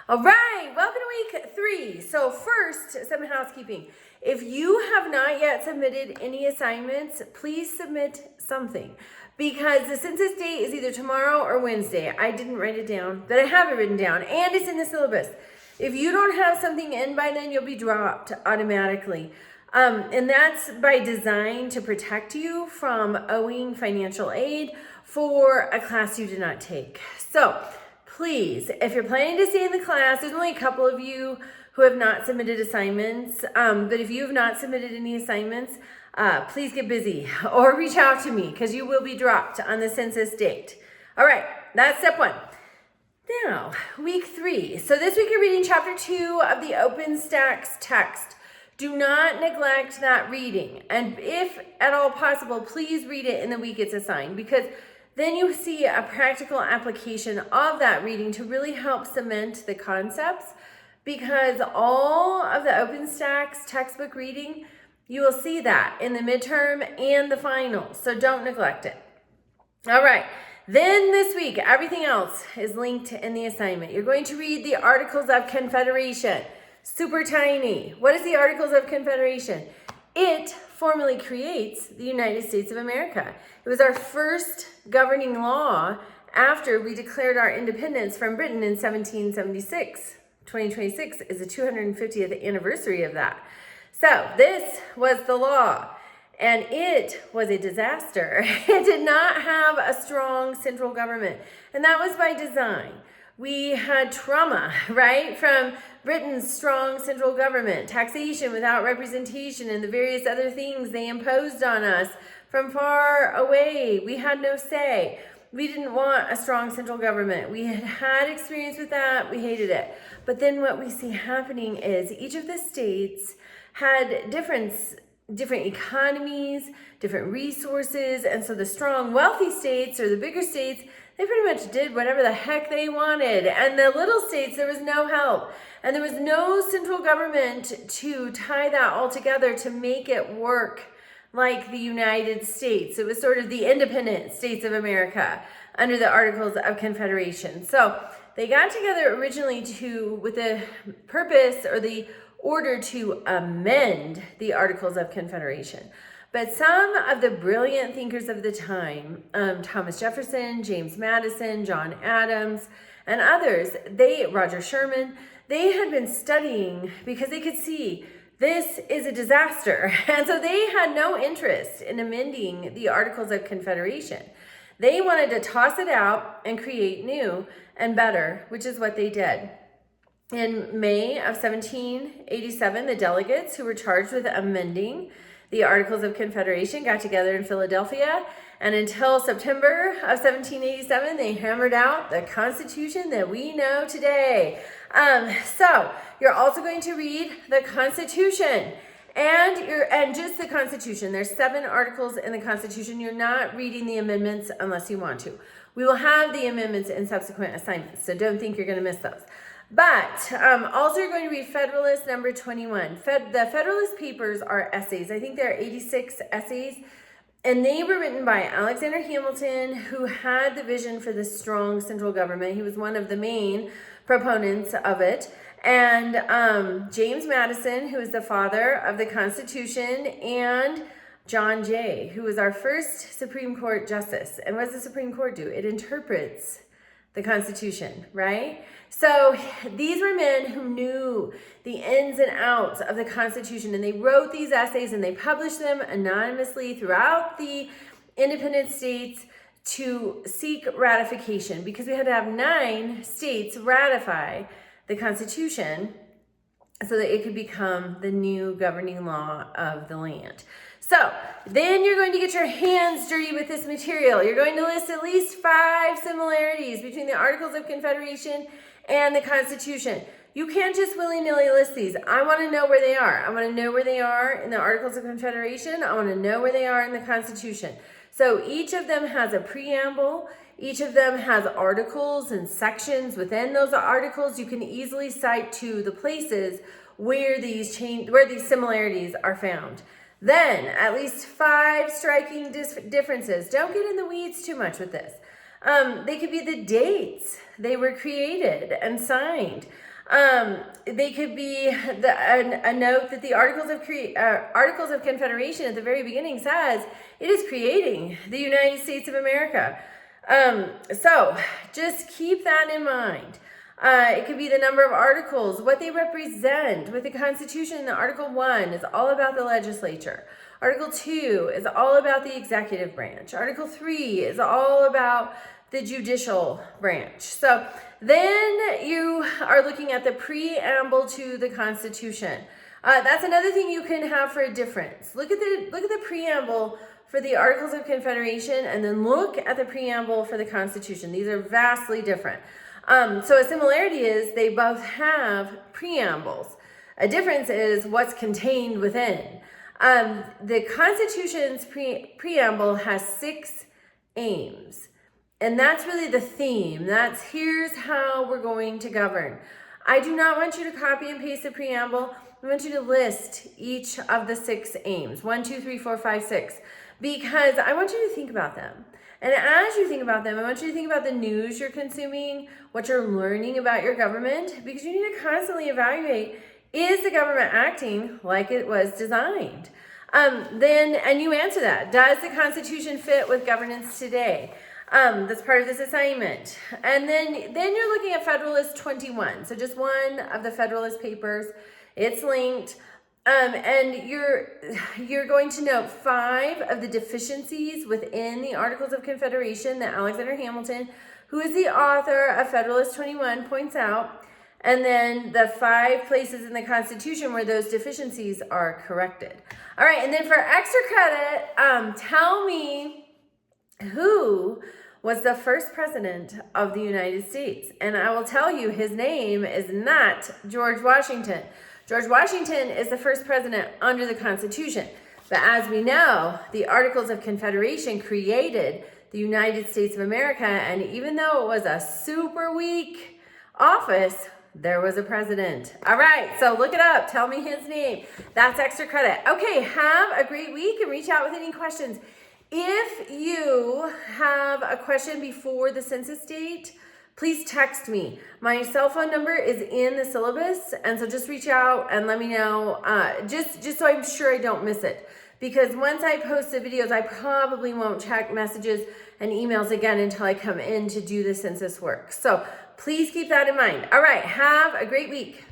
All right, welcome to week 3. So first, some housekeeping. If you have not yet submitted any assignments, please submit something because the census date is either tomorrow or Wednesday. I didn't write it down, but I have it written down and it's in the syllabus. If you don't have something in by then, you'll be dropped automatically. And that's by design to protect you from owing financial aid for a class you did not take. So please, if you're planning to stay in the class, there's only a couple of you who have not submitted assignments. But if you have not submitted any assignments, please get busy or reach out to me because you will be dropped on the census date. All right, that's step 1. Now, week 3. So this week you're reading chapter 2 of the OpenStax text. Do not neglect that reading. And if at all possible, please read it in the week it's assigned because then you see a practical application of that reading to really help cement the concepts, because all of the OpenStax textbook reading, you will see that in the midterm and the final, so don't neglect it. All right, then this week, everything else is linked in the assignment. You're going to read the Articles of Confederation, super tiny. What is the Articles of Confederation? It formally creates the United States of America. It was our first governing law after we declared our independence from Britain in 1776. 2026 is the 250th anniversary of that. So this was the law, and it was a disaster. It did not have a strong central government, and that was by design. We had trauma, right, from Britain's strong central government, taxation without representation, and the various other things they imposed on us from far away. We had no say. We didn't want a strong central government. We had had experience with that. We hated it. But then what we see happening is each of the states had different economies, different resources, and so the strong, wealthy states or the bigger states, they pretty much did whatever the heck they wanted. And the little states, there was no help. And there was no central government to tie that all together to make it work like the United States. It was sort of the independent states of America under the Articles of Confederation. So they got together originally with the purpose or the order to amend the Articles of Confederation. But some of the brilliant thinkers of the time, Thomas Jefferson, James Madison, John Adams, and others, Roger Sherman, they had been studying because they could see this is a disaster. And so they had no interest in amending the Articles of Confederation. They wanted to toss it out and create new and better, which is what they did. In May of 1787, the delegates who were charged with amending the Articles of Confederation got together in Philadelphia, and until September of 1787, they hammered out the Constitution that we know today. So you're also going to read the Constitution, and just the Constitution. There's 7 articles in the Constitution. You're not reading the amendments unless you want to. We will have the amendments in subsequent assignments, so don't think you're going to miss those. But also you're going to read Federalist number 21. The Federalist Papers are essays. I think there are 86 essays. And they were written by Alexander Hamilton, who had the vision for this strong central government. He was one of the main proponents of it. And James Madison, who is the father of the Constitution, and John Jay, who was our first Supreme Court justice. And what does the Supreme Court do? It interprets the Constitution, right? So these were men who knew the ins and outs of the Constitution, and they wrote these essays and they published them anonymously throughout the independent states to seek ratification, because we had to have 9 states ratify the Constitution so that it could become the new governing law of the land. So then you're going to get your hands dirty with this material. You're going to list at least 5 similarities between the Articles of Confederation and the Constitution. You can't just willy-nilly list these. I want to know where they are. I want to know where they are in the Articles of Confederation. I want to know where they are in the Constitution. So each of them has a preamble. Each of them has articles and sections. Within those articles, you can easily cite to the places where these similarities are found. Then, at least 5 striking differences. Don't get in the weeds too much with this. They could be the dates they were created and signed. They could be a note that the Articles of Confederation at the very beginning says it is creating the United States of America. So just keep that in mind. It could be the number of articles, what they represent. With the Constitution, the Article 1 is all about the legislature. Article 2 is all about the executive branch. Article 3 is all about the judicial branch. So then you are looking at the preamble to the Constitution. That's another thing you can have for a difference. Look at the preamble for the Articles of Confederation, and then look at the preamble for the Constitution. These are vastly different. So a similarity is they both have preambles. A difference is what's contained within. The Constitution's preamble has 6 aims. And that's really the theme. That's here's how we're going to govern. I do not want you to copy and paste the preamble. I want you to list each of the 6 aims. 1, 2, 3, 4, 5, 6. Because I want you to think about them. And as you think about them, I want you to think about the news you're consuming, what you're learning about your government, because you need to constantly evaluate, is the government acting like it was designed? And you answer that. Does the Constitution fit with governance today? That's part of this assignment. And then you're looking at Federalist 21. So just one of the Federalist papers. It's linked. And you're going to note 5 of the deficiencies within the Articles of Confederation that Alexander Hamilton, who is the author of Federalist 21, points out. And then the 5 places in the Constitution where those deficiencies are corrected. All right, and then for extra credit, tell me who was the first president of the United States. And I will tell you his name is not George Washington. George Washington is the first president under the Constitution. But as we know, the Articles of Confederation created the United States of America. And even though it was a super weak office, there was a president. All right, so look it up. Tell me his name. That's extra credit. Okay, have a great week and reach out with any questions. If you have a question before the census date, please text me. My cell phone number is in the syllabus, and so just reach out and let me know, just so I'm sure I don't miss it. Because once I post the videos, I probably won't check messages and emails again until I come in to do the census work. So please keep that in mind. All right, have a great week.